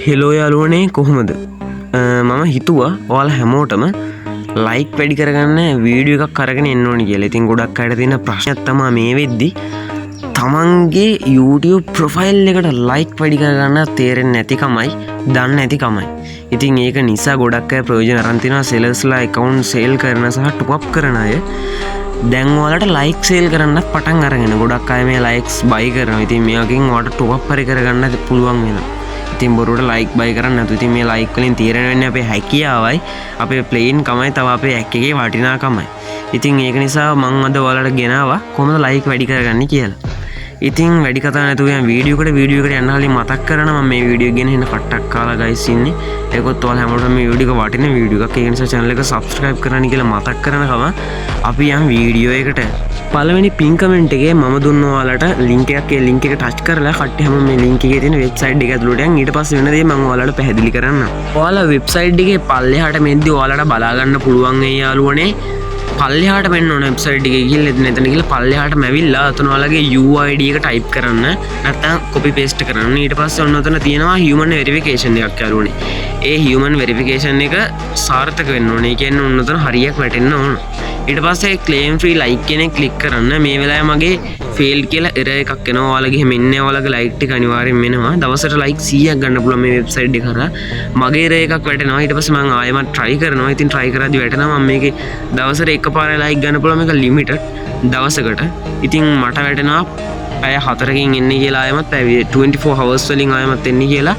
Hello යාලුවනේ කොහොමද මම හිතුවා ඔයාලා හැමෝටම ලයික් වැඩි කරගන්න වීඩියෝ එකක් අරගෙන එන්න ඕනි කියලා. ඉතින් ගොඩක් අයට තියෙන ප්‍රශ්නයක් තමයි මේ වෙද්දි තමන්ගේ YouTube ප්‍රොෆයිල් එකට ලයික් වැඩි කරගන්න තේරෙන්නේ නැතිකමයි, දන්නේ නැතිකමයි. ඉතින් ඒක නිසා ගොඩක් අය ප්‍රයෝජන අරන් තිනවා සෙලර්ස්ලා account sale කරන සහ top up කරන අය. දැන් ඔයාලට ලයික් සේල් කරන්නත් පටන් අරගෙන ගොඩක් අය මේ ලයික්ස් බයි කරනවා. ඉතින් මේකෙන් ඔයාලට top up හරි කරගන්න පුළුවන් වෙනවා. ඉතින් බොරුවට ලයික් බයි කරන්න නැතු. ඉතින් මේ ලයික් වලින් තීරණය වෙන්නේ අපේ හැකියාවයි, අපේ ප්ලේන් කමයි, තව අපේ ඇක් එකේ වටිනාකමයි. ඉතින් ඒක නිසා මම අද ඔයාලට ගෙනාවා කොහොමද ලයික් වැඩි කරගන්නේ කියලා. ඉතින් වැඩි කතා නැතුව යන වීඩියෝ එකට යන්න කලින් මතක් කරනවා මම මේ වීඩියෝ එක ගැන හින කට්ටක් කාලා ගයිස් ඉන්නේ. ඒකත් ඔයාලා හැමෝටම මේ වීඩියෝ එක වටින වීඩියෝ එකක්. ඒ නිසා channel එක subscribe කරන්න කියලා මතක් කරනකම අපි යම් වීඩියෝ එකට. පළවෙනි පින් කමෙන්ට් එකේ මම දුන්න ඔයාලට link එකක්. ඒ link එක touch කරලා කට්ටිය හැම මේ link එකේ තියෙන website එක ඇතුළට යන්. ඊට පස්සේ වෙන දේ මම ඔයාලට පැහැදිලි කරන්නම්. ඔයාලා website එකේ පල්ලෙහාට මෙද්දි ඔයාලට බලා ගන්න පුළුවන් ඒ යාළුවනේ. පල්ලෙහාට වෙන්න ඕන වෙබ්සයිට් එකේ ගිහින් එතන ගිහලා පල්ලෙහාටම ඇවිල්ලා අතන ඔයාලගේ UID එක type කරන්න. නැත්නම් copy paste කරන්න. ඊට පස්සේ ඔන්න ඔතන තියෙනවා human verification එකක් යාළුවනේ. ඒ human verification එක සාර්ථක වෙන්න ඕනේ. ඒ කියන්නේ ඔන්න ඔතන හරියක් වැටෙන්න ඕන. ඊට පස්සේ claim free like කියන එක click කරන්න. මේ වෙලාවේ මගේ failed කියලා error එකක් එනවා. ඔයාලගේ එහෙම එන්නේ ඔයාලගේ like ටික අනිවාර්යෙන් එනවා. දවසට like 100ක් ගන්න පුළුවන් මේ වෙබ්සයිට් එක හරහා. මගේ error එකක් වැටෙනවා. ඊට පස්සේ මම ආයෙමත් try කරනවා. ඉතින් try කරද්දි වැටෙනවා. මම මේකේ දවසට එකපාරයි like ගන්න පුළුවන්. මේක limited දවසකට. ඉතින් මට වැටෙනවා පැය 4කින් එන්නේ කියලා ආයෙමත් පැය 24 hours වලින් ආයෙමත් එන්නේ කියලා.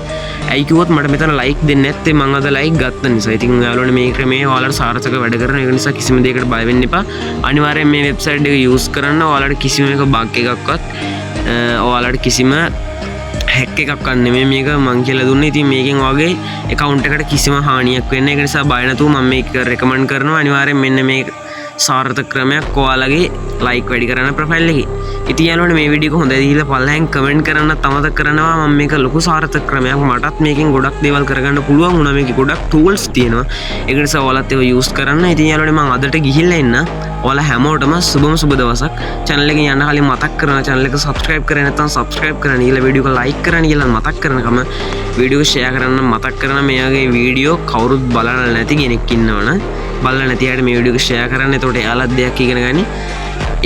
ඇයි කිව්වොත් මට මෙතන like දෙන්නේ නැත්තේ මම අද like ගත්ත නිසා. ඉතින් ඔයාලෝනේ මේ ක්‍රමයේ ඔයාලට සාර්ථක වැඩ කරන. ඒක නිසා කිසිම දෙයකට බය වෙන්න එපා. අනිවාර්යෙන් මේ වෙබ්සයිට් එක use කරන්න. ඔයාලට කිසිම එක bug එකක්වත් ඔයාලට කිසිම හැක් එකක් නෙමෙයි මේක මං කියලා දුන්නේ. ඉතින් මේකෙන් ඔයාගේ account එකට කිසිම හානියක් වෙන්නේ නැහැ. ඒක නිසා බය නැතුව මම මේක recommend කරනවා. අනිවාර්යෙන් මෙන්න මේ සාර්ථක ක්‍රමයක් ඔයාලගේ like වැඩි කරන්න ප්‍රොෆයිල් එකේ. ඉතින් යාළුවනේ මේ වීඩියෝ එක හොඳයි දීලා පල්ලෙන් කමෙන්ට් කරන්නත් අමතක කරනවා. මම මේක ලොකු සාර්ථක ක්‍රමයක්. මටත් මේකෙන් ගොඩක් දේවල් කරගන්න පුළුවන් වුණා. මේකේ ගොඩක් tools තියෙනවා. ඒක නිසා ඔයාලත් ඒවා use කරන්න. ඉතින් යාළුවනේ මම අදට ගිහිල්ලා එන්න. ඔයාලා හැමෝටම සුබ දවසක්. channel එකෙන් යන්න කලින් මතක් කරනවා channel එක subscribe කරේ නැත්නම් subscribe කරන්න. ඊළඟ වීඩියෝ එක like කරන්න කියලා මතක් කරනකම වීඩියෝ එක share කරන්න මතක් කරන. මෙයාගේ වීඩියෝ කවුරුත් බලන්න නැති කෙනෙක් ඉන්නවනේ. බලලා නැති අයට මේ වීඩියෝ එක share කරන්න. එතකොට එයාලත් දෙයක් ඉගෙන ගනි.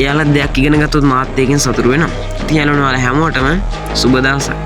එයාලත් දෙයක් ඉගෙන ගත්තොත් මාත් ඒකෙන් සතුටු වෙනවා. ඉතින් යාළුවනේ ඔයාලා හැමෝටම සුබ දවසක්.